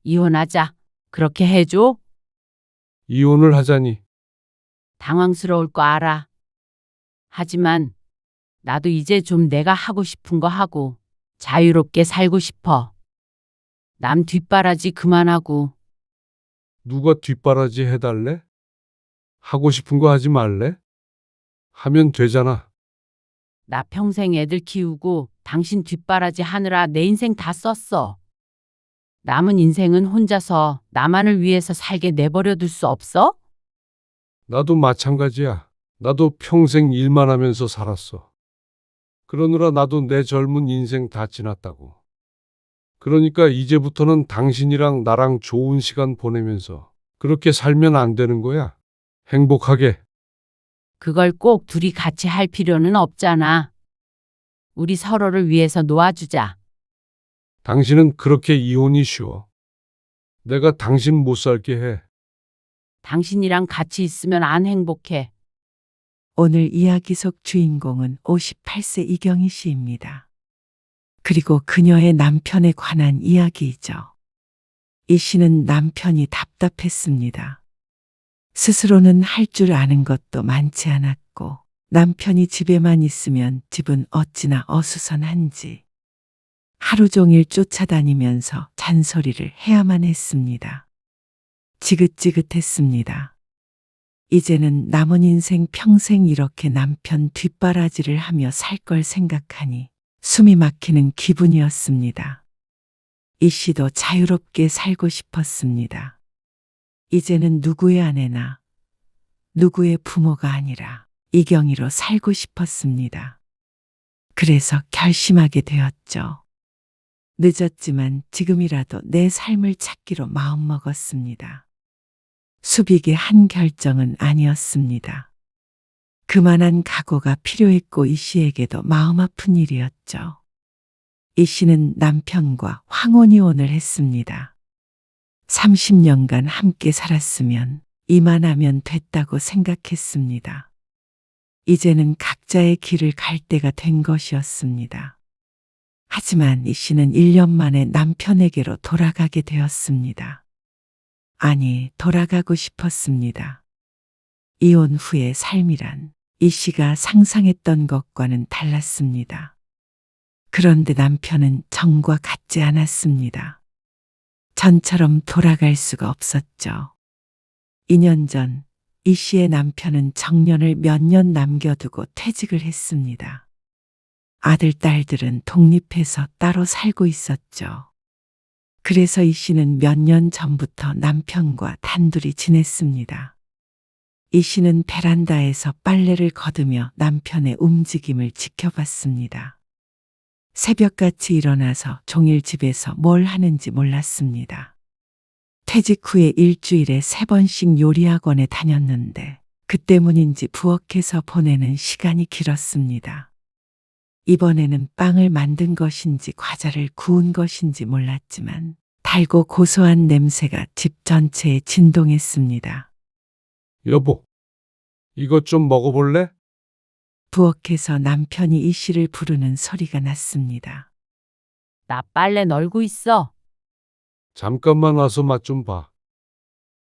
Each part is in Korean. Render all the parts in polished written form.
이혼하자. 그렇게 해줘? 이혼을 하자니. 당황스러울 거 알아. 하지만 나도 이제 좀 내가 하고 싶은 거 하고 자유롭게 살고 싶어. 남 뒷바라지 그만하고. 누가 뒷바라지 해달래? 하고 싶은 거 하지 말래? 하면 되잖아. 나 평생 애들 키우고 당신 뒷바라지 하느라 내 인생 다 썼어. 남은 인생은 혼자서 나만을 위해서 살게 내버려 둘 수 없어? 나도 마찬가지야. 나도 평생 일만 하면서 살았어. 그러느라 나도 내 젊은 인생 다 지났다고. 그러니까 이제부터는 당신이랑 나랑 좋은 시간 보내면서 그렇게 살면 안 되는 거야. 행복하게. 그걸 꼭 둘이 같이 할 필요는 없잖아. 우리 서로를 위해서 놓아주자. 당신은 그렇게 이혼이 쉬워. 내가 당신 못 살게 해. 당신이랑 같이 있으면 안 행복해. 오늘 이야기 속 주인공은 58세 이경희 씨입니다. 그리고 그녀의 남편에 관한 이야기이죠. 이 씨는 남편이 답답했습니다. 스스로는 할 줄 아는 것도 많지 않았고 남편이 집에만 있으면 집은 어찌나 어수선한지 하루 종일 쫓아다니면서 잔소리를 해야만 했습니다. 지긋지긋했습니다. 이제는 남은 인생 평생 이렇게 남편 뒷바라지를 하며 살 걸 생각하니 숨이 막히는 기분이었습니다. 이 씨도 자유롭게 살고 싶었습니다. 이제는 누구의 아내나 누구의 부모가 아니라 이경이로 살고 싶었습니다. 그래서 결심하게 되었죠. 늦었지만 지금이라도 내 삶을 찾기로 마음먹었습니다. 수빅의 한 결정은 아니었습니다. 그만한 각오가 필요했고 이 씨에게도 마음 아픈 일이었죠. 이 씨는 남편과 황혼이혼을 했습니다. 30년간 함께 살았으면 이만하면 됐다고 생각했습니다. 이제는 각자의 길을 갈 때가 된 것이었습니다. 하지만 이 씨는 1년 만에 남편에게로 돌아가게 되었습니다. 아니, 돌아가고 싶었습니다. 이혼 후의 삶이란 이 씨가 상상했던 것과는 달랐습니다. 그런데 남편은 정과 같지 않았습니다. 전처럼 돌아갈 수가 없었죠. 2년 전 이 씨의 남편은 정년을 몇 년 남겨두고 퇴직을 했습니다. 아들, 딸들은 독립해서 따로 살고 있었죠. 그래서 이 씨는 몇 년 전부터 남편과 단둘이 지냈습니다. 이 씨는 베란다에서 빨래를 걷으며 남편의 움직임을 지켜봤습니다. 새벽같이 일어나서 종일 집에서 뭘 하는지 몰랐습니다. 퇴직 후에 일주일에 3번씩 요리학원에 다녔는데 그 때문인지 부엌에서 보내는 시간이 길었습니다. 이번에는 빵을 만든 것인지 과자를 구운 것인지 몰랐지만 달고 고소한 냄새가 집 전체에 진동했습니다. 여보, 이것 좀 먹어볼래? 부엌에서 남편이 이 씨를 부르는 소리가 났습니다. 나 빨래 널고 있어. 잠깐만 와서 맛 좀 봐.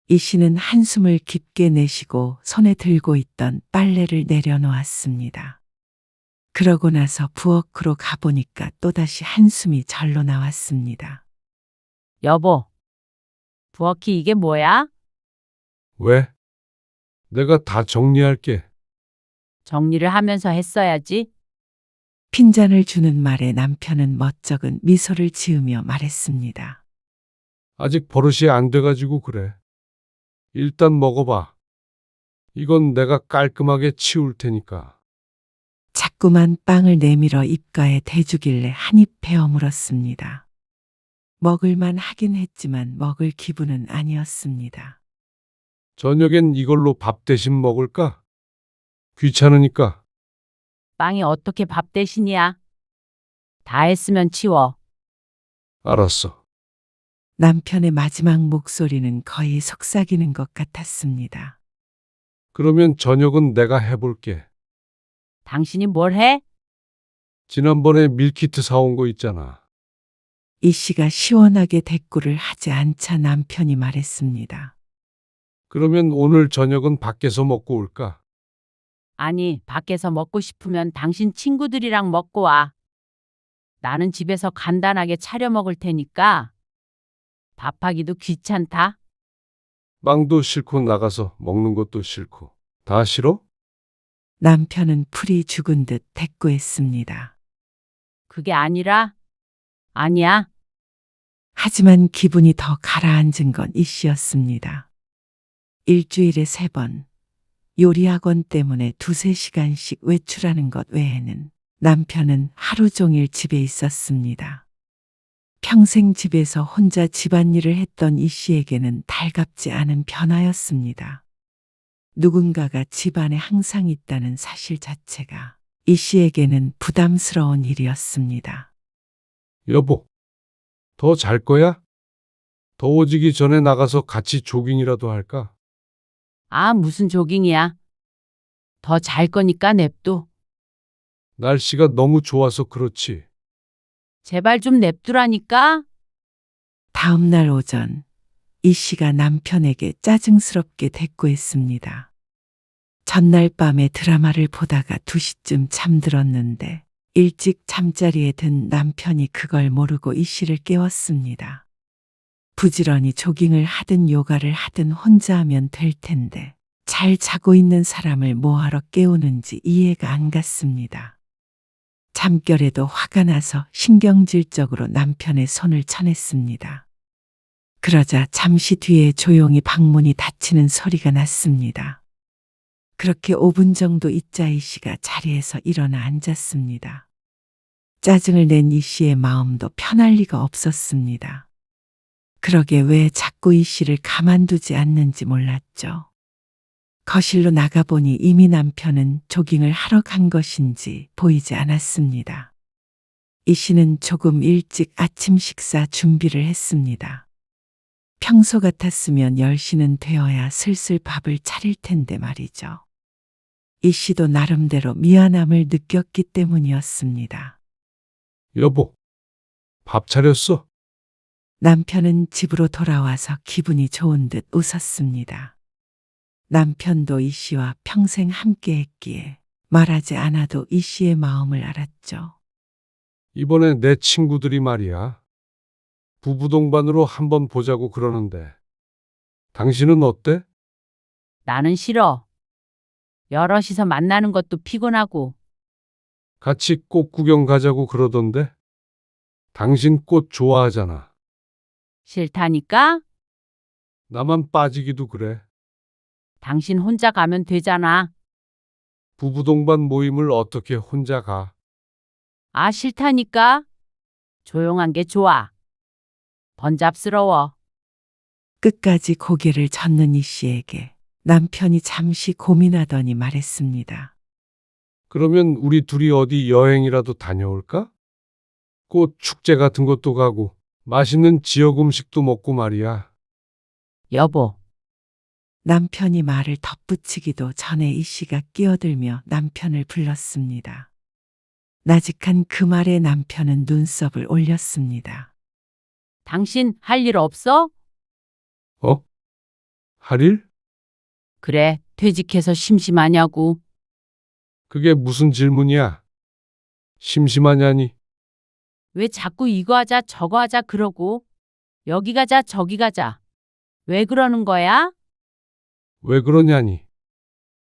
이 씨는 한숨을 깊게 내쉬고 손에 들고 있던 빨래를 내려놓았습니다. 그러고 나서 부엌으로 가보니까 또다시 한숨이 절로 나왔습니다. 여보, 부엌이 이게 뭐야? 왜? 내가 다 정리할게. 정리를 하면서 했어야지. 핀잔을 주는 말에 남편은 멋쩍은 미소를 지으며 말했습니다. 아직 버릇이 안 돼가지고 그래. 일단 먹어봐. 이건 내가 깔끔하게 치울 테니까. 자꾸만 빵을 내밀어 입가에 대주길래 한 입 베어 물었습니다. 먹을만 하긴 했지만 먹을 기분은 아니었습니다. 저녁엔 이걸로 밥 대신 먹을까? 귀찮으니까. 빵이 어떻게 밥 대신이야? 다 했으면 치워. 알았어. 남편의 마지막 목소리는 거의 속삭이는 것 같았습니다. 그러면 저녁은 내가 해볼게. 당신이 뭘 해? 지난번에 밀키트 사온 거 있잖아. 이 씨가 시원하게 대꾸를 하지 않자 남편이 말했습니다. 그러면 오늘 저녁은 밖에서 먹고 올까? 아니, 밖에서 먹고 싶으면 당신 친구들이랑 먹고 와. 나는 집에서 간단하게 차려 먹을 테니까 밥하기도 귀찮다. 빵도 싫고 나가서 먹는 것도 싫고. 다 싫어? 남편은 풀이 죽은 듯 대꾸했습니다. 그게 아니라, 아니야. 하지만 기분이 더 가라앉은 건 이 씨였습니다. 일주일에 3번, 요리학원 때문에 2~3시간씩 외출하는 것 외에는 남편은 하루 종일 집에 있었습니다. 평생 집에서 혼자 집안일을 했던 이 씨에게는 달갑지 않은 변화였습니다. 누군가가 집안에 항상 있다는 사실 자체가 이 씨에게는 부담스러운 일이었습니다. 여보, 더 잘 거야? 더워지기 전에 나가서 같이 조깅이라도 할까? 아, 무슨 조깅이야. 더 잘 거니까 냅둬. 날씨가 너무 좋아서 그렇지. 제발 좀 냅두라니까. 다음 날 오전 이 씨가 남편에게 짜증스럽게 대꾸했습니다. 전날 밤에 드라마를 보다가 2시쯤 잠들었는데 일찍 잠자리에 든 남편이 그걸 모르고 이 씨를 깨웠습니다. 부지런히 조깅을 하든 요가를 하든 혼자 하면 될 텐데 잘 자고 있는 사람을 뭐하러 깨우는지 이해가 안 갔습니다. 잠결에도 화가 나서 신경질적으로 남편의 손을 쳐냈습니다. 그러자 잠시 뒤에 조용히 방문이 닫히는 소리가 났습니다. 그렇게 5분 정도 있자 이 씨가 자리에서 일어나 앉았습니다. 짜증을 낸 이 씨의 마음도 편할 리가 없었습니다. 그러게 왜 자꾸 이 씨를 가만두지 않는지 몰랐죠. 거실로 나가보니 이미 남편은 조깅을 하러 간 것인지 보이지 않았습니다. 이 씨는 조금 일찍 아침 식사 준비를 했습니다. 평소 같았으면 10시는 되어야 슬슬 밥을 차릴 텐데 말이죠. 이 씨도 나름대로 미안함을 느꼈기 때문이었습니다. 여보, 밥 차렸어? 남편은 집으로 돌아와서 기분이 좋은 듯 웃었습니다. 남편도 이 씨와 평생 함께 했기에 말하지 않아도 이 씨의 마음을 알았죠. 이번에 내 친구들이 말이야. 부부 동반으로 한번 보자고 그러는데. 당신은 어때? 나는 싫어. 여럿이서 만나는 것도 피곤하고. 같이 꽃 구경 가자고 그러던데. 당신 꽃 좋아하잖아. 싫다니까? 나만 빠지기도 그래. 당신 혼자 가면 되잖아. 부부 동반 모임을 어떻게 혼자 가? 아, 싫다니까? 조용한 게 좋아. 번잡스러워. 끝까지 고개를 젓는 이 씨에게 남편이 잠시 고민하더니 말했습니다. 그러면 우리 둘이 어디 여행이라도 다녀올까? 꽃 축제 같은 것도 가고 맛있는 지역 음식도 먹고 말이야. 여보, 남편이 말을 덧붙이기도 전에 이 씨가 끼어들며 남편을 불렀습니다. 나직한 그 말에 남편은 눈썹을 올렸습니다. 당신 할 일 없어? 어? 할 일? 그래, 퇴직해서 심심하냐고. 그게 무슨 질문이야? 심심하냐니? 왜 자꾸 이거 하자 저거 하자 그러고 여기 가자 저기 가자. 왜 그러는 거야? 왜 그러냐니?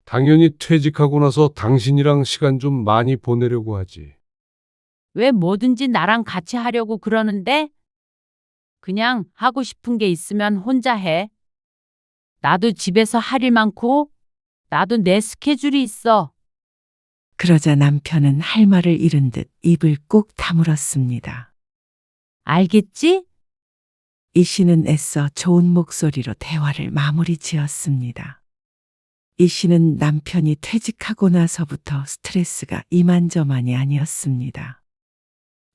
당연히 퇴직하고 나서 당신이랑 시간 좀 많이 보내려고 하지. 왜 뭐든지 나랑 같이 하려고 그러는데? 그냥 하고 싶은 게 있으면 혼자 해. 나도 집에서 할 일 많고 나도 내 스케줄이 있어. 그러자 남편은 할 말을 잃은 듯 입을 꾹 다물었습니다. 알겠지? 이 씨는 애써 좋은 목소리로 대화를 마무리 지었습니다. 이 씨는 남편이 퇴직하고 나서부터 스트레스가 이만저만이 아니었습니다.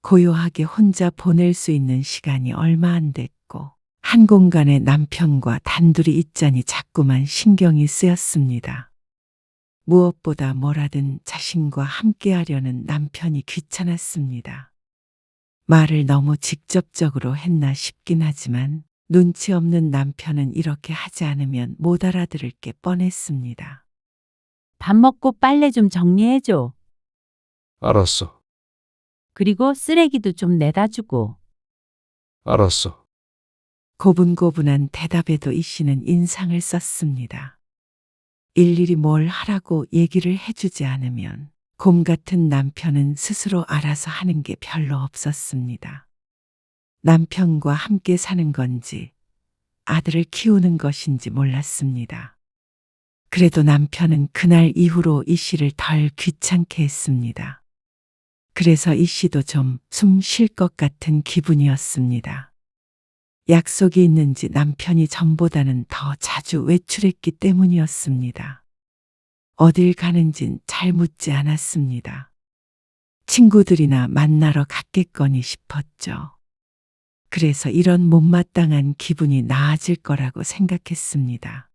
고요하게 혼자 보낼 수 있는 시간이 얼마 안 됐고 한 공간에 남편과 단둘이 있자니 자꾸만 신경이 쓰였습니다. 무엇보다 뭐라든 자신과 함께하려는 남편이 귀찮았습니다. 말을 너무 직접적으로 했나 싶긴 하지만 눈치 없는 남편은 이렇게 하지 않으면 못 알아들을 게 뻔했습니다. 밥 먹고 빨래 좀 정리해줘. 알았어. 그리고 쓰레기도 좀 내다 주고. 알았어. 고분고분한 대답에도 이 씨는 인상을 썼습니다. 일일이 뭘 하라고 얘기를 해주지 않으면 곰 같은 남편은 스스로 알아서 하는 게 별로 없었습니다. 남편과 함께 사는 건지 아들을 키우는 것인지 몰랐습니다. 그래도 남편은 그날 이후로 이 씨를 덜 귀찮게 했습니다. 그래서 이 씨도 좀 숨 쉴 것 같은 기분이었습니다. 약속이 있는지 남편이 전보다는 더 자주 외출했기 때문이었습니다. 어딜 가는진 잘 묻지 않았습니다. 친구들이나 만나러 갔겠거니 싶었죠. 그래서 이런 못마땅한 기분이 나아질 거라고 생각했습니다.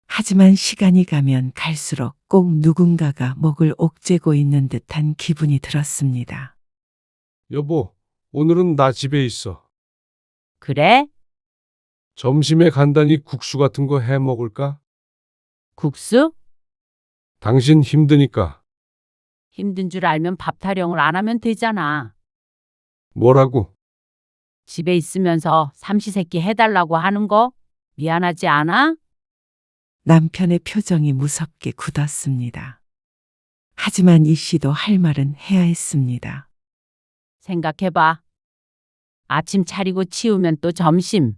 하지만 시간이 가면 갈수록 꼭 누군가가 목을 옥죄고 있는 듯한 기분이 들었습니다. 여보, 오늘은 나 집에 있어. 그래? 점심에 간단히 국수 같은 거 해 먹을까? 국수? 당신 힘드니까. 힘든 줄 알면 밥 타령을 안 하면 되잖아. 뭐라고? 집에 있으면서 삼시세끼 해달라고 하는 거 미안하지 않아? 남편의 표정이 무섭게 굳었습니다. 하지만 이 씨도 할 말은 해야 했습니다. 생각해봐. 아침 차리고 치우면 또 점심.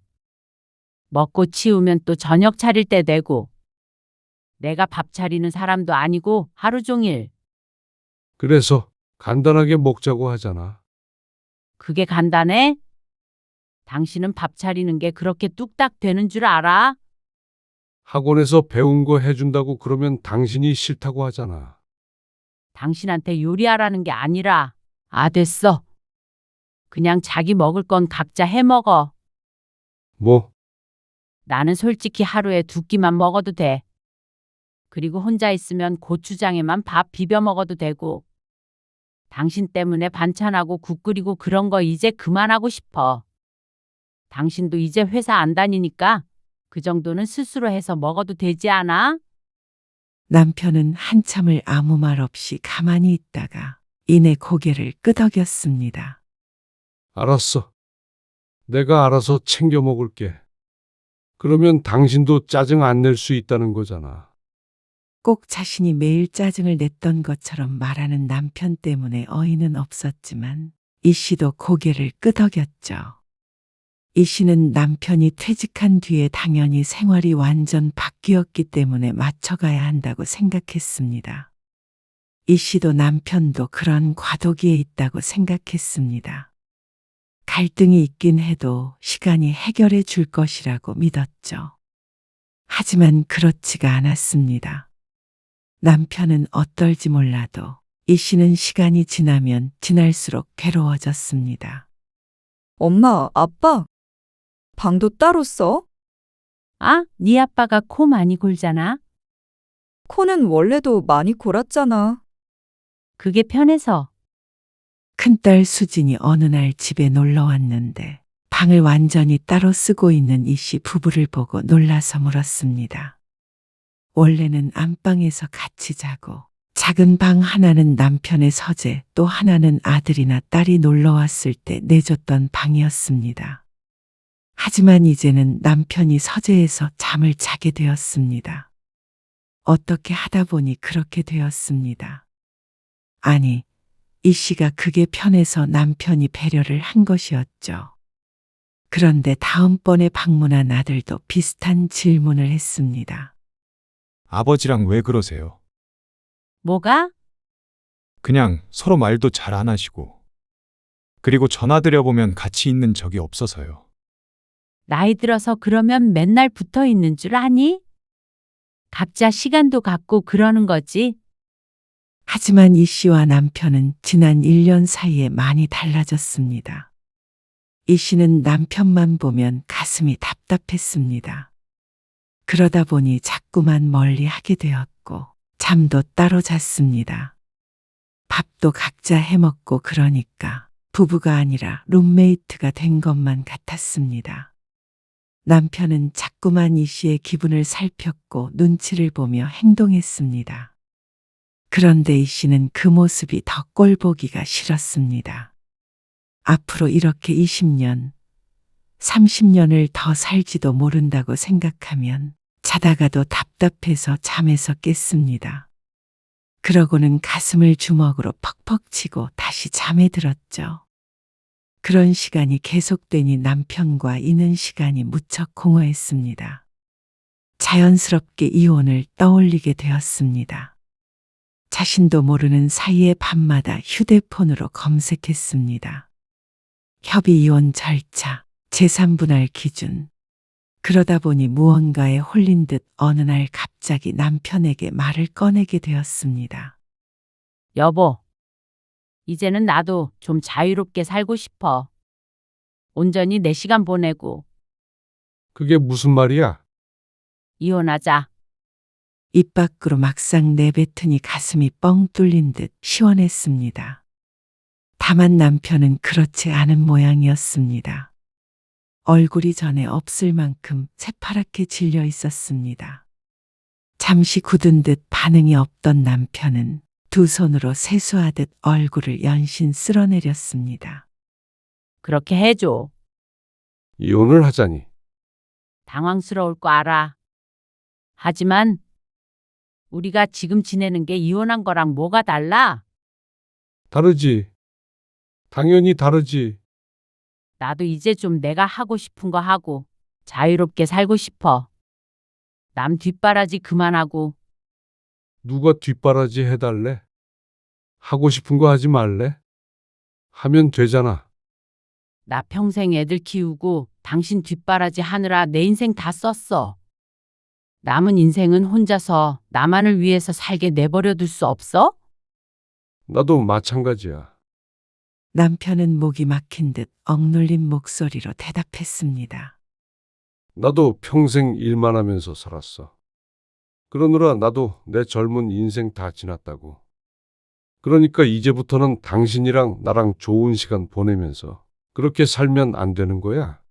먹고 치우면 또 저녁 차릴 때 되고. 내가 밥 차리는 사람도 아니고 하루 종일. 그래서 간단하게 먹자고 하잖아. 그게 간단해? 당신은 밥 차리는 게 그렇게 뚝딱 되는 줄 알아? 학원에서 배운 거 해준다고 그러면 당신이 싫다고 하잖아. 당신한테 요리하라는 게 아니라. 아, 됐어. 그냥 자기 먹을 건 각자 해 먹어. 뭐? 나는 솔직히 하루에 2끼만 먹어도 돼. 그리고 혼자 있으면 고추장에만 밥 비벼 먹어도 되고. 당신 때문에 반찬하고 국 끓이고 그런 거 이제 그만하고 싶어. 당신도 이제 회사 안 다니니까 그 정도는 스스로 해서 먹어도 되지 않아? 남편은 한참을 아무 말 없이 가만히 있다가 이내 고개를 끄덕였습니다. 알았어. 내가 알아서 챙겨 먹을게. 그러면 당신도 짜증 안 낼 수 있다는 거잖아. 꼭 자신이 매일 짜증을 냈던 것처럼 말하는 남편 때문에 어이는 없었지만 이 씨도 고개를 끄덕였죠. 이 씨는 남편이 퇴직한 뒤에 당연히 생활이 완전 바뀌었기 때문에 맞춰가야 한다고 생각했습니다. 이 씨도 남편도 그런 과도기에 있다고 생각했습니다. 갈등이 있긴 해도 시간이 해결해 줄 것이라고 믿었죠. 하지만 그렇지가 않았습니다. 남편은 어떨지 몰라도 이 씨는 시간이 지나면 지날수록 괴로워졌습니다. 엄마, 아빠, 방도 따로 써? 아, 네 아빠가 코 많이 골잖아. 코는 원래도 많이 골았잖아. 그게 편해서. 큰딸 수진이 어느 날 집에 놀러 왔는데 방을 완전히 따로 쓰고 있는 이 씨 부부를 보고 놀라서 물었습니다. 원래는 안방에서 같이 자고 작은 방 하나는 남편의 서재, 또 하나는 아들이나 딸이 놀러 왔을 때 내줬던 방이었습니다. 하지만 이제는 남편이 서재에서 잠을 자게 되었습니다. 어떻게 하다 보니 그렇게 되었습니다. 아니, 이 씨가 그게 편해서 남편이 배려를 한 것이었죠. 그런데 다음번에 방문한 아들도 비슷한 질문을 했습니다. 아버지랑 왜 그러세요? 뭐가? 그냥 서로 말도 잘 안 하시고. 그리고 전화드려보면 같이 있는 적이 없어서요. 나이 들어서 그러면 맨날 붙어 있는 줄 아니? 각자 시간도 갖고 그러는 거지. 하지만 이 씨와 남편은 지난 1년 사이에 많이 달라졌습니다. 이 씨는 남편만 보면 가슴이 답답했습니다. 그러다 보니 자꾸만 멀리 하게 되었고 잠도 따로 잤습니다. 밥도 각자 해먹고 그러니까 부부가 아니라 룸메이트가 된 것만 같았습니다. 남편은 자꾸만 이 씨의 기분을 살폈고 눈치를 보며 행동했습니다. 그런데 이 씨는 그 모습이 더 꼴보기가 싫었습니다. 앞으로 이렇게 20년, 30년을 더 살지도 모른다고 생각하면 자다가도 답답해서 잠에서 깼습니다. 그러고는 가슴을 주먹으로 퍽퍽 치고 다시 잠에 들었죠. 그런 시간이 계속되니 남편과 있는 시간이 무척 공허했습니다. 자연스럽게 이혼을 떠올리게 되었습니다. 자신도 모르는 사이에 밤마다 휴대폰으로 검색했습니다. 협의 이혼 절차, 재산분할 기준. 그러다 보니 무언가에 홀린 듯 어느 날 갑자기 남편에게 말을 꺼내게 되었습니다. 여보, 이제는 나도 좀 자유롭게 살고 싶어. 온전히 내 시간 보내고 그게 무슨 말이야? 이혼하자. 입 밖으로 막상 내뱉으니 가슴이 뻥 뚫린 듯 시원했습니다. 다만 남편은 그렇지 않은 모양이었습니다. 얼굴이 전에 없을 만큼 새파랗게 질려 있었습니다. 잠시 굳은 듯 반응이 없던 남편은 두 손으로 세수하듯 얼굴을 연신 쓸어내렸습니다. 그렇게 해줘. 이혼을 하자니. 당황스러울 거 알아. 하지만 우리가 지금 지내는 게 이혼한 거랑 뭐가 달라? 다르지. 당연히 다르지. 나도 이제 좀 내가 하고 싶은 거 하고 자유롭게 살고 싶어. 남 뒷바라지 그만하고. 누가 뒷바라지 해달래? 하고 싶은 거 하지 말래? 하면 되잖아. 나 평생 애들 키우고 당신 뒷바라지 하느라 내 인생 다 썼어. 남은 인생은 혼자서 나만을 위해서 살게 내버려 둘 수 없어? 나도 마찬가지야. 남편은 목이 막힌 듯 억눌린 목소리로 대답했습니다. 나도 평생 일만 하면서 살았어. 그러느라 나도 내 젊은 인생 다 지났다고. 그러니까 이제부터는 당신이랑 나랑 좋은 시간 보내면서 그렇게 살면 안 되는 거야?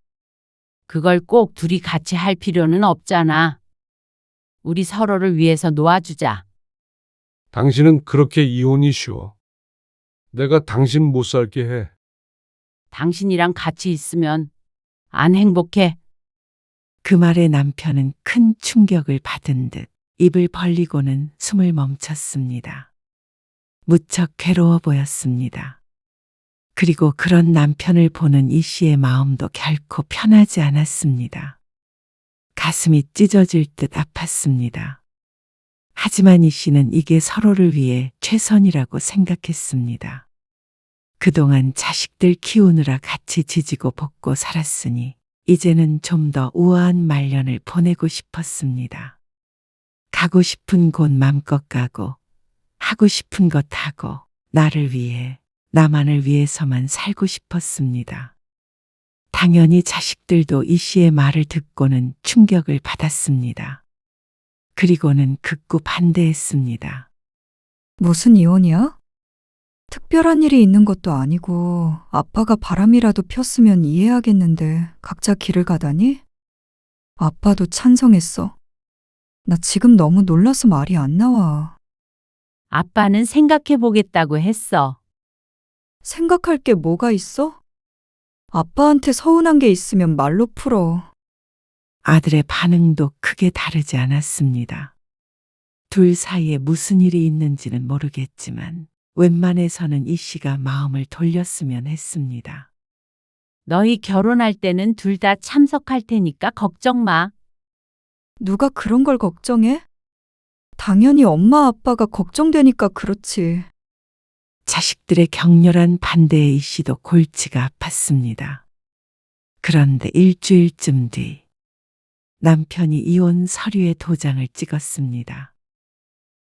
그걸 꼭 둘이 같이 할 필요는 없잖아. 우리 서로를 위해서 놓아주자. 당신은 그렇게 이혼이 쉬워. 내가 당신 못 살게 해. 당신이랑 같이 있으면 안 행복해. 그 말에 남편은 큰 충격을 받은 듯 입을 벌리고는 숨을 멈췄습니다. 무척 괴로워 보였습니다. 그리고 그런 남편을 보는 이 씨의 마음도 결코 편하지 않았습니다. 가슴이 찢어질 듯 아팠습니다. 하지만 이 씨는 이게 서로를 위해 최선이라고 생각했습니다. 그동안 자식들 키우느라 같이 지지고 볶고 살았으니 이제는 좀 더 우아한 말년을 보내고 싶었습니다. 가고 싶은 곳 맘껏 가고 하고 싶은 것 하고 나를 위해 나만을 위해서만 살고 싶었습니다. 당연히 자식들도 이 씨의 말을 듣고는 충격을 받았습니다. 그리고는 극구 반대했습니다. 무슨 이혼이야? 특별한 일이 있는 것도 아니고 아빠가 바람이라도 폈으면 이해하겠는데 각자 길을 가다니? 아빠도 찬성했어. 나 지금 너무 놀라서 말이 안 나와. 아빠는 생각해 보겠다고 했어. 생각할 게 뭐가 있어? 아빠한테 서운한 게 있으면 말로 풀어. 아들의 반응도 크게 다르지 않았습니다. 둘 사이에 무슨 일이 있는지는 모르겠지만 웬만해서는 이 씨가 마음을 돌렸으면 했습니다. 너희 결혼할 때는 둘 다 참석할 테니까 걱정 마. 누가 그런 걸 걱정해? 당연히 엄마 아빠가 걱정되니까 그렇지. 자식들의 격렬한 반대에 이 씨도 골치가 아팠습니다. 그런데 일주일쯤 뒤 남편이 이혼 서류에 도장을 찍었습니다.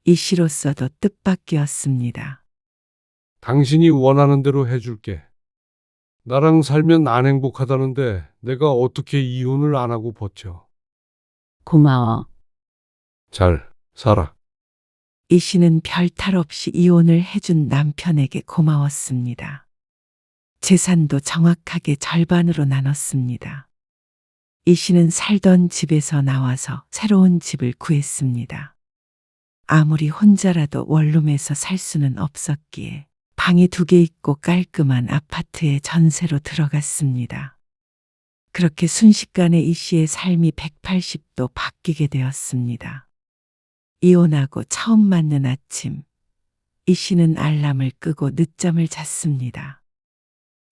이 씨로서도 뜻밖이었습니다. 당신이 원하는 대로 해줄게. 나랑 살면 안 행복하다는데 내가 어떻게 이혼을 안 하고 버텨. 고마워. 잘 살아. 이 씨는 별탈 없이 이혼을 해준 남편에게 고마웠습니다. 재산도 정확하게 절반으로 나눴습니다. 이 씨는 살던 집에서 나와서 새로운 집을 구했습니다. 아무리 혼자라도 원룸에서 살 수는 없었기에 방이 2개 있고 깔끔한 아파트에 전세로 들어갔습니다. 그렇게 순식간에 이 씨의 삶이 180도 바뀌게 되었습니다. 이혼하고 처음 맞는 아침, 이 씨는 알람을 끄고 늦잠을 잤습니다.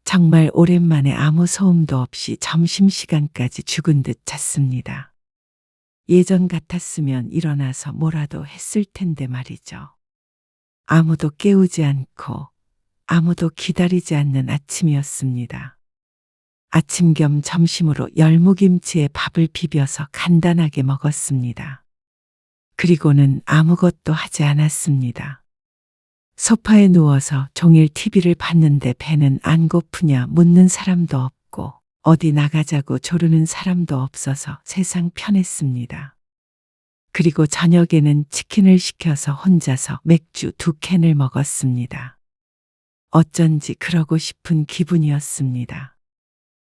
정말 오랜만에 아무 소음도 없이 점심시간까지 죽은 듯 잤습니다. 예전 같았으면 일어나서 뭐라도 했을 텐데 말이죠. 아무도 깨우지 않고 아무도 기다리지 않는 아침이었습니다. 아침 겸 점심으로 열무김치에 밥을 비벼서 간단하게 먹었습니다. 그리고는 아무것도 하지 않았습니다. 소파에 누워서 종일 TV를 봤는데 배는 안 고프냐 묻는 사람도 없고 어디 나가자고 조르는 사람도 없어서 세상 편했습니다. 그리고 저녁에는 치킨을 시켜서 혼자서 맥주 2캔을 먹었습니다. 어쩐지 그러고 싶은 기분이었습니다.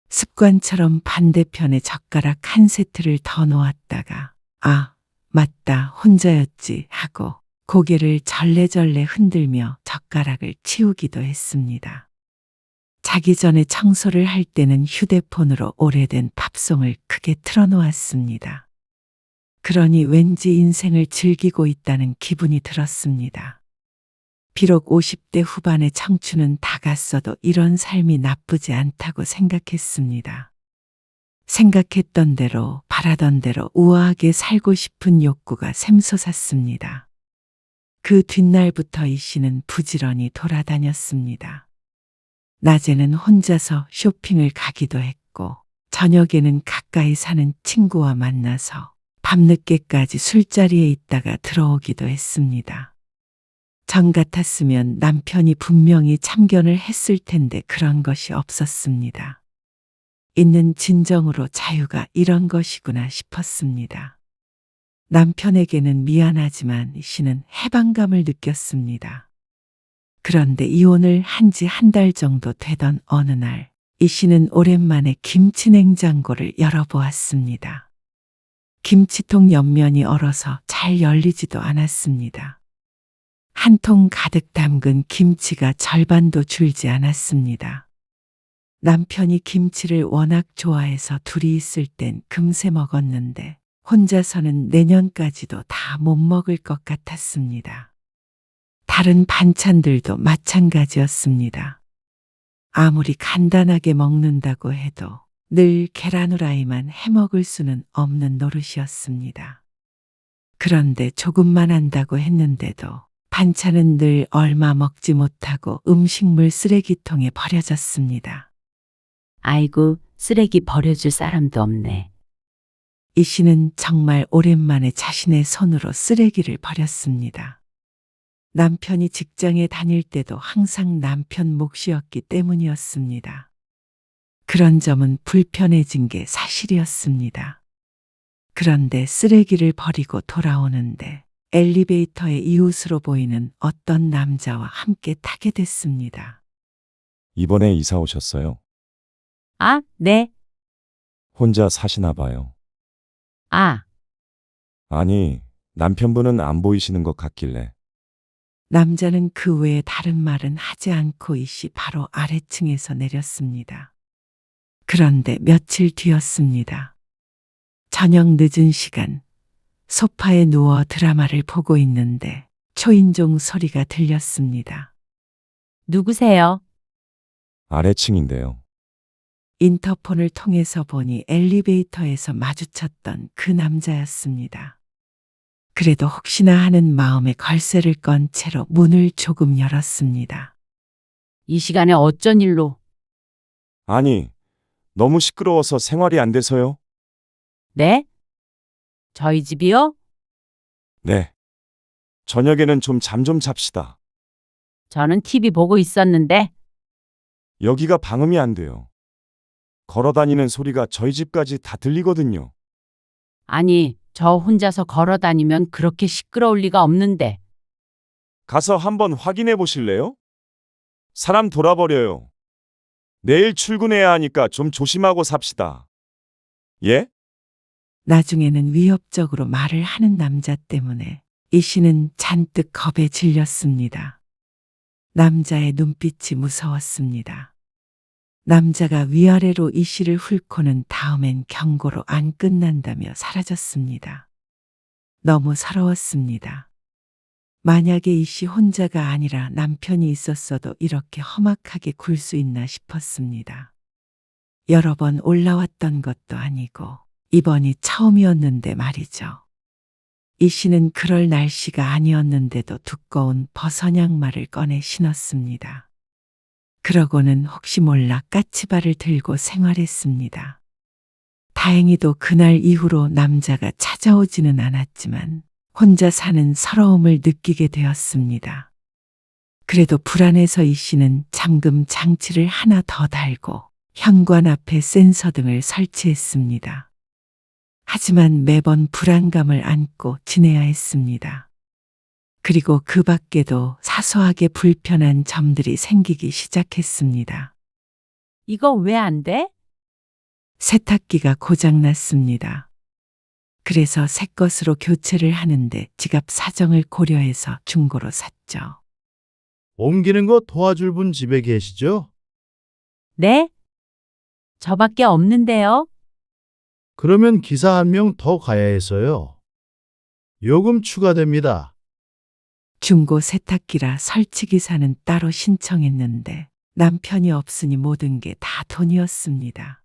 습관처럼 반대편에 젓가락 한 세트를 더 놓았다가 아, 맞다, 혼자였지 하고 고개를 절레절레 흔들며 젓가락을 치우기도 했습니다. 자기 전에 청소를 할 때는 휴대폰으로 오래된 팝송을 크게 틀어놓았습니다. 그러니 왠지 인생을 즐기고 있다는 기분이 들었습니다. 비록 50대 후반의 청춘은 다 갔어도 이런 삶이 나쁘지 않다고 생각했습니다. 생각했던 대로 바라던 대로 우아하게 살고 싶은 욕구가 샘솟았습니다. 그 뒷날부터 이 씨는 부지런히 돌아다녔습니다. 낮에는 혼자서 쇼핑을 가기도 했고 저녁에는 가까이 사는 친구와 만나서 밤늦게까지 술자리에 있다가 들어오기도 했습니다. 전 같았으면 남편이 분명히 참견을 했을 텐데 그런 것이 없었습니다. 있는 진정으로 자유가 이런 것이구나 싶었습니다. 남편에게는 미안하지만 이 씨는 해방감을 느꼈습니다. 그런데 이혼을 한 지 1달 정도 되던 어느 날, 이 씨는 오랜만에 김치 냉장고를 열어보았습니다. 김치통 옆면이 얼어서 잘 열리지도 않았습니다. 한 통 가득 담근 김치가 절반도 줄지 않았습니다. 남편이 김치를 워낙 좋아해서 둘이 있을 땐 금세 먹었는데 혼자서는 내년까지도 다 못 먹을 것 같았습니다. 다른 반찬들도 마찬가지였습니다. 아무리 간단하게 먹는다고 해도 늘 계란 후라이만 해먹을 수는 없는 노릇이었습니다. 그런데 조금만 한다고 했는데도 반찬은 늘 얼마 먹지 못하고 음식물 쓰레기통에 버려졌습니다. 아이고, 쓰레기 버려줄 사람도 없네. 이 씨는 정말 오랜만에 자신의 손으로 쓰레기를 버렸습니다. 남편이 직장에 다닐 때도 항상 남편 몫이었기 때문이었습니다. 그런 점은 불편해진 게 사실이었습니다. 그런데 쓰레기를 버리고 돌아오는데 엘리베이터의 이웃으로 보이는 어떤 남자와 함께 타게 됐습니다. 이번에 이사 오셨어요? 아, 네. 혼자 사시나 봐요. 아, 아니, 남편분은 안 보이시는 것 같길래. 남자는 그 외에 다른 말은 하지 않고 이 씨 바로 아래층에서 내렸습니다. 그런데 며칠 뒤였습니다. 저녁 늦은 시간, 소파에 누워 드라마를 보고 있는데 초인종 소리가 들렸습니다. 누구세요? 아래층인데요. 인터폰을 통해서 보니 엘리베이터에서 마주쳤던 그 남자였습니다. 그래도 혹시나 하는 마음에 걸쇠를 건 채로 문을 조금 열었습니다. 이 시간에 어쩐 일로? 아니, 너무 시끄러워서 생활이 안 돼서요? 네? 저희 집이요? 네. 저녁에는 좀 잠 좀 잡시다. 저는 TV 보고 있었는데. 여기가 방음이 안 돼요. 걸어 다니는 소리가 저희 집까지 다 들리거든요. 아니, 저 혼자서 걸어 다니면 그렇게 시끄러울 리가 없는데. 가서 한번 확인해 보실래요? 사람 돌아버려요. 내일 출근해야 하니까 좀 조심하고 삽시다. 예? 나중에는 위협적으로 말을 하는 남자 때문에 이 씨는 잔뜩 겁에 질렸습니다. 남자의 눈빛이 무서웠습니다. 남자가 위아래로 이 씨를 훑고는 다음엔 경고로 안 끝난다며 사라졌습니다. 너무 서러웠습니다. 만약에 이 씨 혼자가 아니라 남편이 있었어도 이렇게 험악하게 굴 수 있나 싶었습니다. 여러 번 올라왔던 것도 아니고 이번이 처음이었는데 말이죠. 이 씨는 그럴 날씨가 아니었는데도 두꺼운 버선 양말을 꺼내 신었습니다. 그러고는 혹시 몰라 까치발을 들고 생활했습니다. 다행히도 그날 이후로 남자가 찾아오지는 않았지만 혼자 사는 서러움을 느끼게 되었습니다. 그래도 불안해서 이 씨는 잠금 장치를 하나 더 달고 현관 앞에 센서 등을 설치했습니다. 하지만 매번 불안감을 안고 지내야 했습니다. 그리고 그 밖에도 사소하게 불편한 점들이 생기기 시작했습니다. 이거 왜 안 돼? 세탁기가 고장났습니다. 그래서 새 것으로 교체를 하는데 지갑 사정을 고려해서 중고로 샀죠. 옮기는 거 도와줄 분 집에 계시죠? 네? 저밖에 없는데요. 그러면 기사 한 명 더 가야 해서요. 요금 추가됩니다. 중고 세탁기라 설치기사는 따로 신청했는데 남편이 없으니 모든 게 다 돈이었습니다.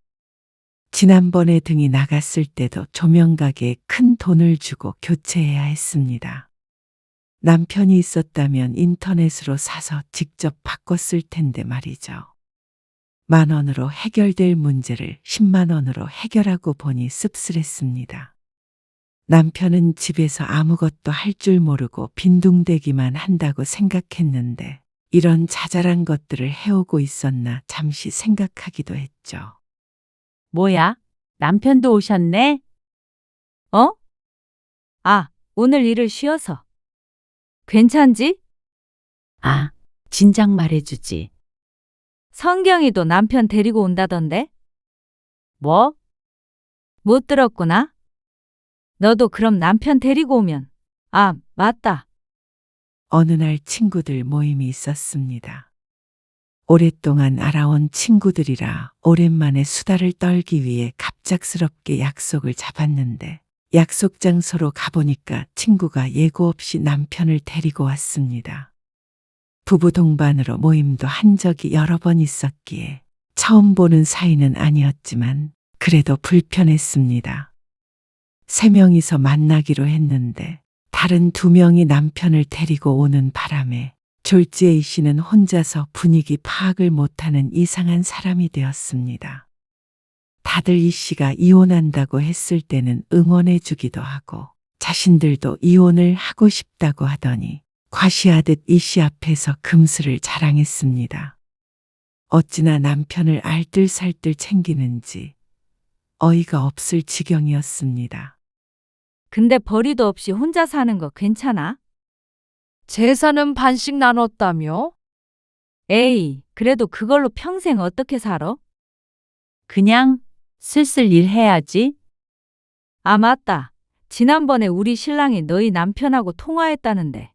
지난번에 등이 나갔을 때도 조명가게에 큰 돈을 주고 교체해야 했습니다. 남편이 있었다면 인터넷으로 사서 직접 바꿨을 텐데 말이죠. 10,000원으로 해결될 문제를 10만 원으로 해결하고 보니 씁쓸했습니다. 남편은 집에서 아무것도 할 줄 모르고 빈둥대기만 한다고 생각했는데 이런 자잘한 것들을 해오고 있었나 잠시 생각하기도 했죠. 뭐야? 남편도 오셨네? 어? 아, 오늘 일을 쉬어서. 괜찮지? 아, 진작 말해주지. 성경이도 남편 데리고 온다던데? 뭐? 못 들었구나? 너도 그럼 남편 데리고 오면. 아, 맞다. 어느 날 친구들 모임이 있었습니다. 오랫동안 알아온 친구들이라 오랜만에 수다를 떨기 위해 갑작스럽게 약속을 잡았는데 약속 장소로 가보니까 친구가 예고 없이 남편을 데리고 왔습니다. 부부 동반으로 모임도 한 적이 여러 번 있었기에 처음 보는 사이는 아니었지만 그래도 불편했습니다. 3명이서 만나기로 했는데 다른 2명이 남편을 데리고 오는 바람에 졸지에 이 씨는 혼자서 분위기 파악을 못하는 이상한 사람이 되었습니다. 다들 이 씨가 이혼한다고 했을 때는 응원해 주기도 하고 자신들도 이혼을 하고 싶다고 하더니 과시하듯 이 씨 앞에서 금슬을 자랑했습니다. 어찌나 남편을 알뜰살뜰 챙기는지 어이가 없을 지경이었습니다. 근데 벌이도 없이 혼자 사는 거 괜찮아? 재산은 반씩 나눴다며? 에이, 그래도 그걸로 평생 어떻게 살아? 그냥 슬슬 일해야지. 아, 맞다. 지난번에 우리 신랑이 너희 남편하고 통화했다는데.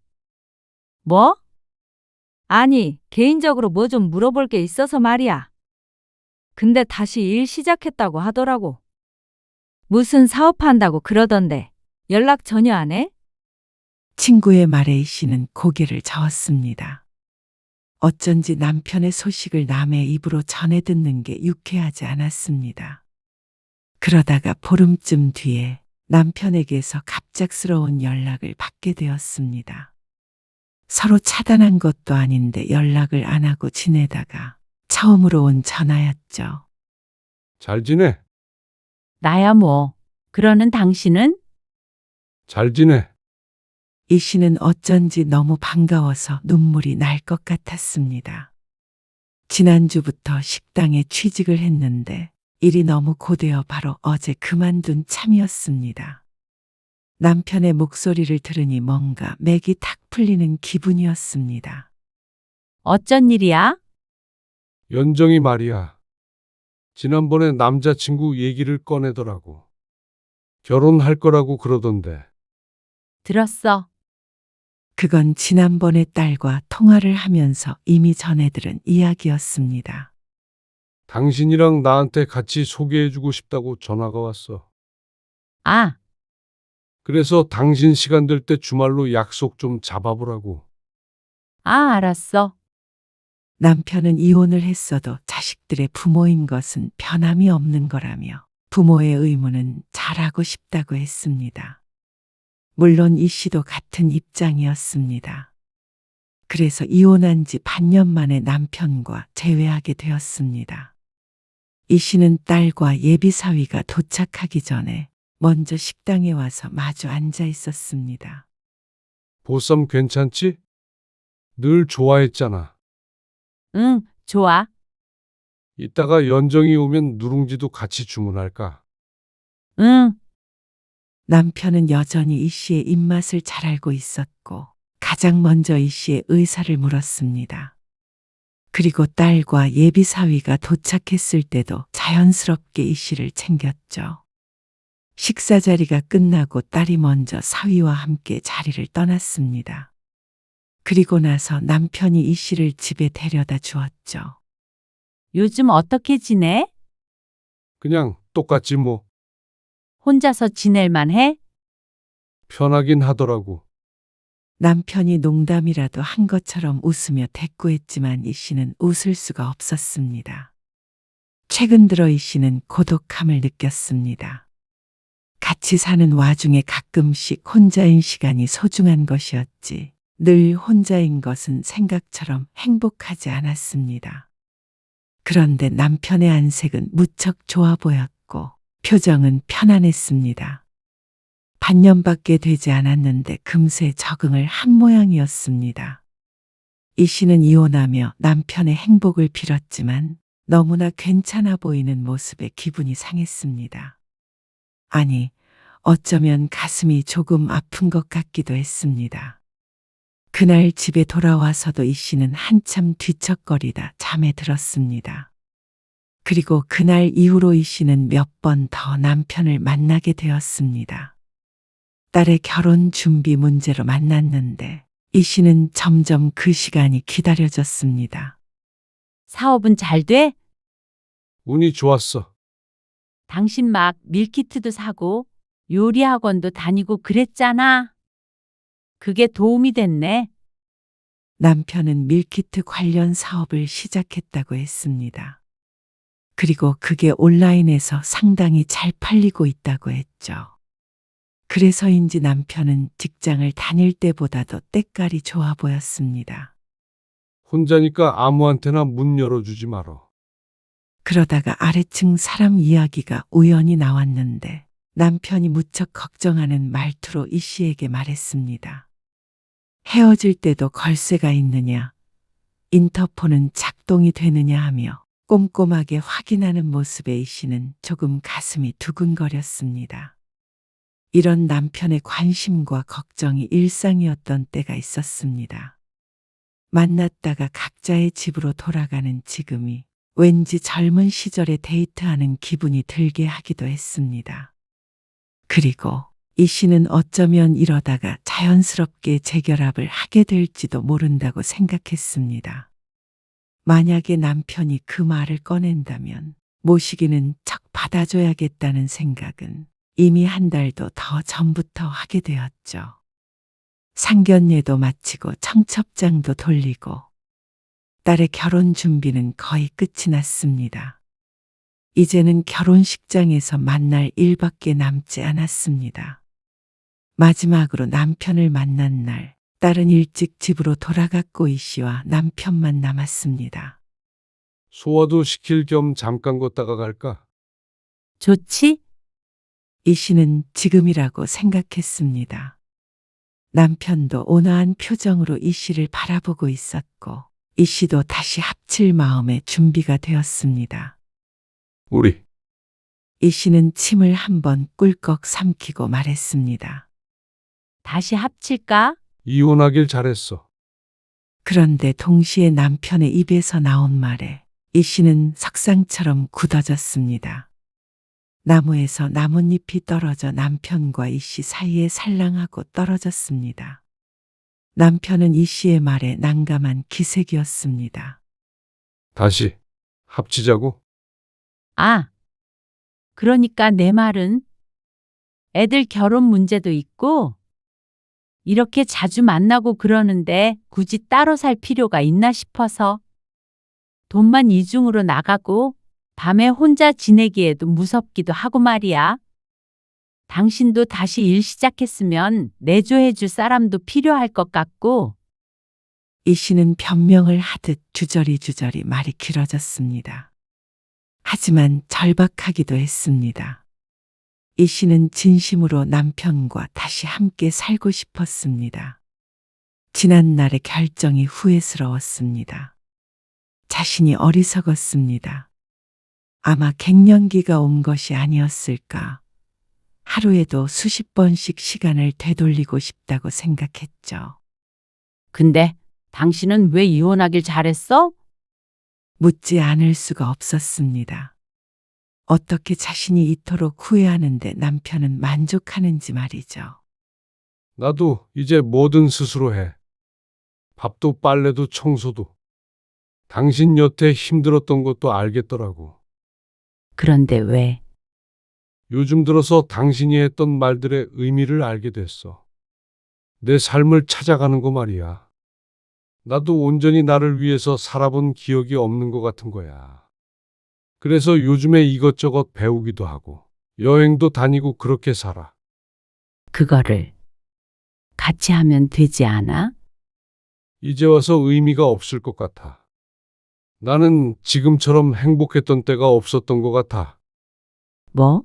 뭐? 아니, 개인적으로 뭐 좀 물어볼 게 있어서 말이야. 근데 다시 일 시작했다고 하더라고. 무슨 사업한다고 그러던데. 연락 전혀 안 해? 친구의 말에 이 씨는 고개를 저었습니다. 어쩐지 남편의 소식을 남의 입으로 전해 듣는 게 유쾌하지 않았습니다. 그러다가 보름쯤 뒤에 남편에게서 갑작스러운 연락을 받게 되었습니다. 서로 차단한 것도 아닌데 연락을 안 하고 지내다가 처음으로 온 전화였죠. 잘 지내? 나야 뭐. 그러는 당신은? 잘 지내? 이 씨는 어쩐지 너무 반가워서 눈물이 날 것 같았습니다. 지난주부터 식당에 취직을 했는데 일이 너무 고되어 바로 어제 그만둔 참이었습니다. 남편의 목소리를 들으니 뭔가 맥이 탁 풀리는 기분이었습니다. 어쩐 일이야? 연정이 말이야. 지난번에 남자친구 얘기를 꺼내더라고. 결혼할 거라고 그러던데. 들었어. 그건 지난번에 딸과 통화를 하면서 이미 전해 들은 이야기였습니다. 당신이랑 나한테 같이 소개해주고 싶다고 전화가 왔어. 아, 그래서 당신 시간 될 때 주말로 약속 좀 잡아보라고. 알았어. 남편은 이혼을 했어도 자식들의 부모인 것은 변함이 없는 거라며 부모의 의무는 잘하고 싶다고 했습니다. 물론 이 씨도 같은 입장이었습니다. 그래서 이혼한 지 반년 만에 남편과 재회하게 되었습니다. 이 씨는 딸과 예비 사위가 도착하기 전에 먼저 식당에 와서 마주 앉아 있었습니다. 보쌈 괜찮지? 늘 좋아했잖아. 응, 좋아. 이따가 연정이 오면 누룽지도 같이 주문할까? 응, 남편은 여전히 이 씨의 입맛을 잘 알고 있었고 가장 먼저 이 씨의 의사를 물었습니다. 그리고 딸과 예비 사위가 도착했을 때도 자연스럽게 이 씨를 챙겼죠. 식사 자리가 끝나고 딸이 먼저 사위와 함께 자리를 떠났습니다. 그리고 나서 남편이 이 씨를 집에 데려다 주었죠. 요즘 어떻게 지내? 그냥 똑같지 뭐. 혼자서 지낼만 해? 편하긴 하더라고. 남편이 농담이라도 한 것처럼 웃으며 대꾸했지만 이 씨는 웃을 수가 없었습니다. 최근 들어 이 씨는 고독함을 느꼈습니다. 같이 사는 와중에 가끔씩 혼자인 시간이 소중한 것이었지, 늘 혼자인 것은 생각처럼 행복하지 않았습니다. 그런데 남편의 안색은 무척 좋아 보였고 표정은 편안했습니다. 반년밖에 되지 않았는데 금세 적응을 한 모양이었습니다. 이 씨는 이혼하며 남편의 행복을 빌었지만 너무나 괜찮아 보이는 모습에 기분이 상했습니다. 아니, 어쩌면 가슴이 조금 아픈 것 같기도 했습니다. 그날 집에 돌아와서도 이 씨는 한참 뒤척거리다 잠에 들었습니다. 그리고 그날 이후로 이 씨는 몇 번 더 남편을 만나게 되었습니다. 딸의 결혼 준비 문제로 만났는데 이 씨는 점점 그 시간이 기다려졌습니다. 사업은 잘 돼? 운이 좋았어. 당신 막 밀키트도 사고 요리 학원도 다니고 그랬잖아. 그게 도움이 됐네. 남편은 밀키트 관련 사업을 시작했다고 했습니다. 그리고 그게 온라인에서 상당히 잘 팔리고 있다고 했죠. 그래서인지 남편은 직장을 다닐 때보다도 때깔이 좋아 보였습니다. 혼자니까 아무한테나 문 열어주지 말어. 그러다가 아래층 사람 이야기가 우연히 나왔는데 남편이 무척 걱정하는 말투로 이 씨에게 말했습니다. 헤어질 때도 걸쇠가 있느냐, 인터폰은 작동이 되느냐 하며 꼼꼼하게 확인하는 모습에 이 씨는 조금 가슴이 두근거렸습니다. 이런 남편의 관심과 걱정이 일상이었던 때가 있었습니다. 만났다가 각자의 집으로 돌아가는 지금이 왠지 젊은 시절에 데이트하는 기분이 들게 하기도 했습니다. 그리고 이 씨는 어쩌면 이러다가 자연스럽게 재결합을 하게 될지도 모른다고 생각했습니다. 만약에 남편이 그 말을 꺼낸다면 모시기는 척 받아줘야겠다는 생각은 이미 한 달도 더 전부터 하게 되었죠. 상견례도 마치고 청첩장도 돌리고 딸의 결혼 준비는 거의 끝이 났습니다. 이제는 결혼식장에서 만날 일밖에 남지 않았습니다. 마지막으로 남편을 만난 날, 딸은 일찍 집으로 돌아갔고 이 씨와 남편만 남았습니다. 소화도 시킬 겸 잠깐 걷다가 갈까? 좋지? 이 씨는 지금이라고 생각했습니다. 남편도 온화한 표정으로 이 씨를 바라보고 있었고 이 씨도 다시 합칠 마음의 준비가 되었습니다. 우리 이 씨는 침을 한번 꿀꺽 삼키고 말했습니다. 다시 합칠까? 이혼하길 잘했어. 그런데 동시에 남편의 입에서 나온 말에 이 씨는 석상처럼 굳어졌습니다. 나무에서 나뭇잎이 떨어져 남편과 이 씨 사이에 살랑하고 떨어졌습니다. 남편은 이 씨의 말에 난감한 기색이었습니다. 다시 합치자고? 아, 그러니까 내 말은 애들 결혼 문제도 있고 이렇게 자주 만나고 그러는데 굳이 따로 살 필요가 있나 싶어서 돈만 이중으로 나가고 밤에 혼자 지내기에도 무섭기도 하고 말이야. 당신도 다시 일 시작했으면 내조해 줄 사람도 필요할 것 같고. 이 씨는 변명을 하듯 주저리 말이 길어졌습니다. 하지만 절박하기도 했습니다. 이 씨는 진심으로 남편과 다시 함께 살고 싶었습니다. 지난날의 결정이 후회스러웠습니다. 자신이 어리석었습니다. 아마 갱년기가 온 것이 아니었을까. 하루에도 수십 번씩 시간을 되돌리고 싶다고 생각했죠. 근데 당신은 왜 이혼하길 잘했어? 묻지 않을 수가 없었습니다. 어떻게 자신이 이토록 후회하는데 남편은 만족하는지 말이죠. 나도 이제 뭐든 스스로 해. 밥도 빨래도 청소도. 당신 여태 힘들었던 것도 알겠더라고. 그런데 왜? 요즘 들어서 당신이 했던 말들의 의미를 알게 됐어. 내 삶을 찾아가는 거 말이야. 나도 온전히 나를 위해서 살아본 기억이 없는 것 같은 거야. 그래서 요즘에 이것저것 배우기도 하고, 여행도 다니고 그렇게 살아. 그거를 같이 하면 되지 않아? 이제 와서 의미가 없을 것 같아. 나는 지금처럼 행복했던 때가 없었던 것 같아. 뭐?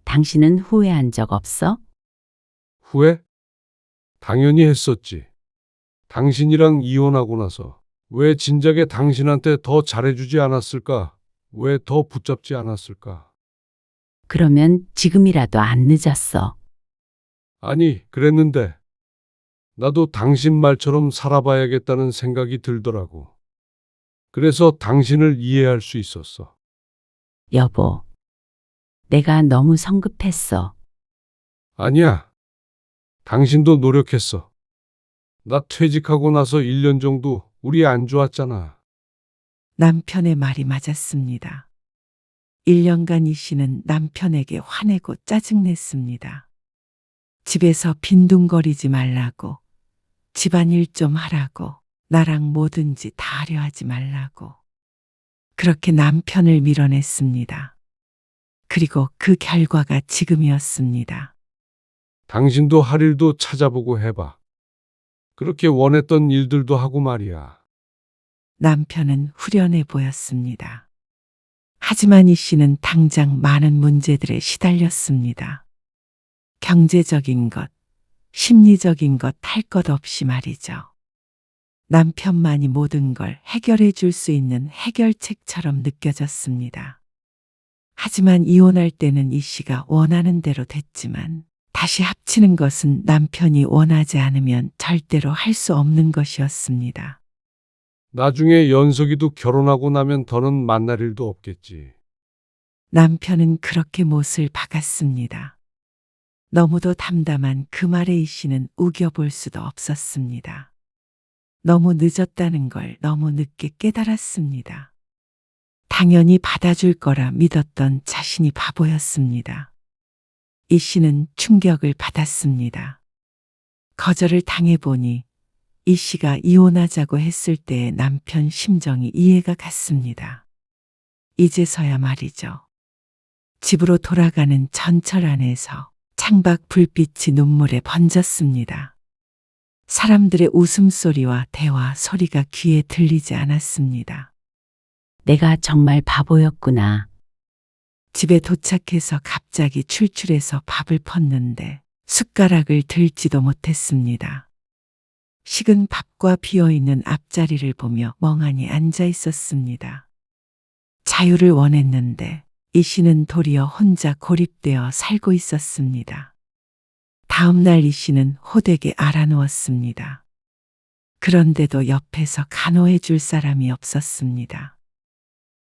당신은 후회한 적 없어? 후회? 당연히 했었지. 당신이랑 이혼하고 나서 왜 진작에 당신한테 더 잘해주지 않았을까? 왜 더 붙잡지 않았을까? 그러면 지금이라도 안 늦었어. 아니, 그랬는데 나도 당신 말처럼 살아봐야겠다는 생각이 들더라고. 그래서 당신을 이해할 수 있었어. 여보, 내가 너무 성급했어. 아니야. 당신도 노력했어. 나 퇴직하고 나서 1년 정도 우리 안 좋았잖아. 남편의 말이 맞았습니다. 1년간 이 씨는 남편에게 화내고 짜증냈습니다. 집에서 빈둥거리지 말라고, 집안일 좀 하라고, 나랑 뭐든지 다 하려 하지 말라고. 그렇게 남편을 밀어냈습니다. 그리고 그 결과가 지금이었습니다. 당신도 할 일도 찾아보고 해봐. 그렇게 원했던 일들도 하고 말이야. 남편은 후련해 보였습니다. 하지만 이 씨는 당장 많은 문제들에 시달렸습니다. 경제적인 것, 심리적인 것 할 것 없이 말이죠. 남편만이 모든 걸 해결해 줄 수 있는 해결책처럼 느껴졌습니다. 하지만 이혼할 때는 이 씨가 원하는 대로 됐지만 다시 합치는 것은 남편이 원하지 않으면 절대로 할 수 없는 것이었습니다. 나중에 연석이도 결혼하고 나면 더는 만날 일도 없겠지. 남편은 그렇게 못을 박았습니다. 너무도 담담한 그 말에 이 씨는 우겨볼 수도 없었습니다. 너무 늦었다는 걸 너무 늦게 깨달았습니다. 당연히 받아줄 거라 믿었던 자신이 바보였습니다. 이 씨는 충격을 받았습니다. 거절을 당해보니 이 씨가 이혼하자고 했을 때의 남편 심정이 이해가 갔습니다. 이제서야 말이죠. 집으로 돌아가는 전철 안에서 창밖 불빛이 눈물에 번졌습니다. 사람들의 웃음소리와 대화 소리가 귀에 들리지 않았습니다. 내가 정말 바보였구나. 집에 도착해서 갑자기 출출해서 밥을 펐는데 숟가락을 들지도 못했습니다. 식은 밥과 비어있는 앞자리를 보며 멍하니 앉아 있었습니다. 자유를 원했는데 이 씨는 도리어 혼자 고립되어 살고 있었습니다. 다음 날 이 씨는 호되게 알아누웠습니다. 그런데도 옆에서 간호해 줄 사람이 없었습니다.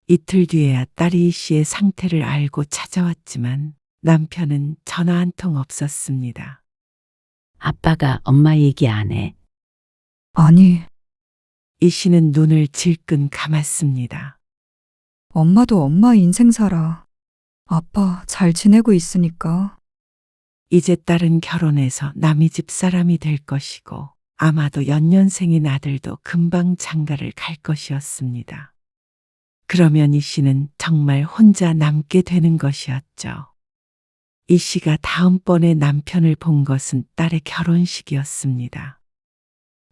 이틀 뒤에야 딸이 이 씨의 상태를 알고 찾아왔지만 남편은 전화 한 통 없었습니다. 아빠가 엄마 얘기 안 해. 아니, 이 씨는 눈을 질끈 감았습니다. 엄마도 엄마 인생 살아. 아빠 잘 지내고 있으니까. 이제 딸은 결혼해서 남의 집 사람이 될 것이고 아마도 연년생인 아들도 금방 장가를 갈 것이었습니다. 그러면 이 씨는 정말 혼자 남게 되는 것이었죠. 이 씨가 다음번에 남편을 본 것은 딸의 결혼식이었습니다.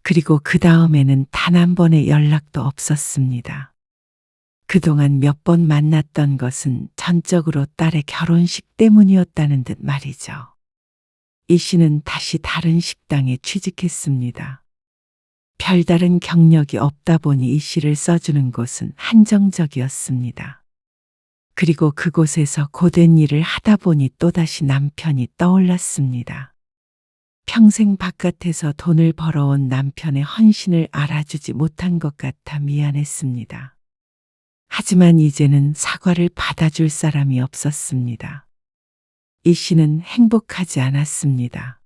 그리고 그 다음에는 단 한 번의 연락도 없었습니다. 그동안 몇 번 만났던 것은 전적으로 딸의 결혼식 때문이었다는 듯 말이죠. 이 씨는 다시 다른 식당에 취직했습니다. 별다른 경력이 없다 보니 이 씨를 써주는 곳은 한정적이었습니다. 그리고 그곳에서 고된 일을 하다 보니 또다시 남편이 떠올랐습니다. 평생 바깥에서 돈을 벌어온 남편의 헌신을 알아주지 못한 것 같아 미안했습니다. 하지만 이제는 사과를 받아줄 사람이 없었습니다. 이 씨는 행복하지 않았습니다.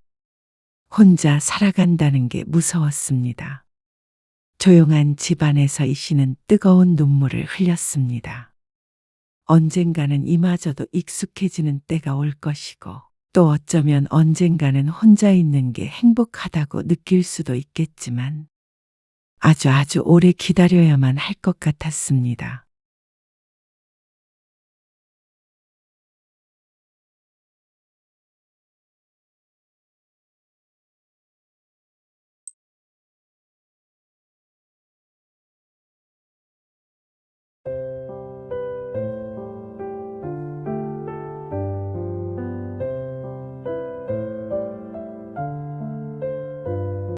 혼자 살아간다는 게 무서웠습니다. 조용한 집안에서 이 씨는 뜨거운 눈물을 흘렸습니다. 언젠가는 이마저도 익숙해지는 때가 올 것이고 또 어쩌면 언젠가는 혼자 있는 게 행복하다고 느낄 수도 있겠지만 아주 오래 기다려야만 할 것 같았습니다.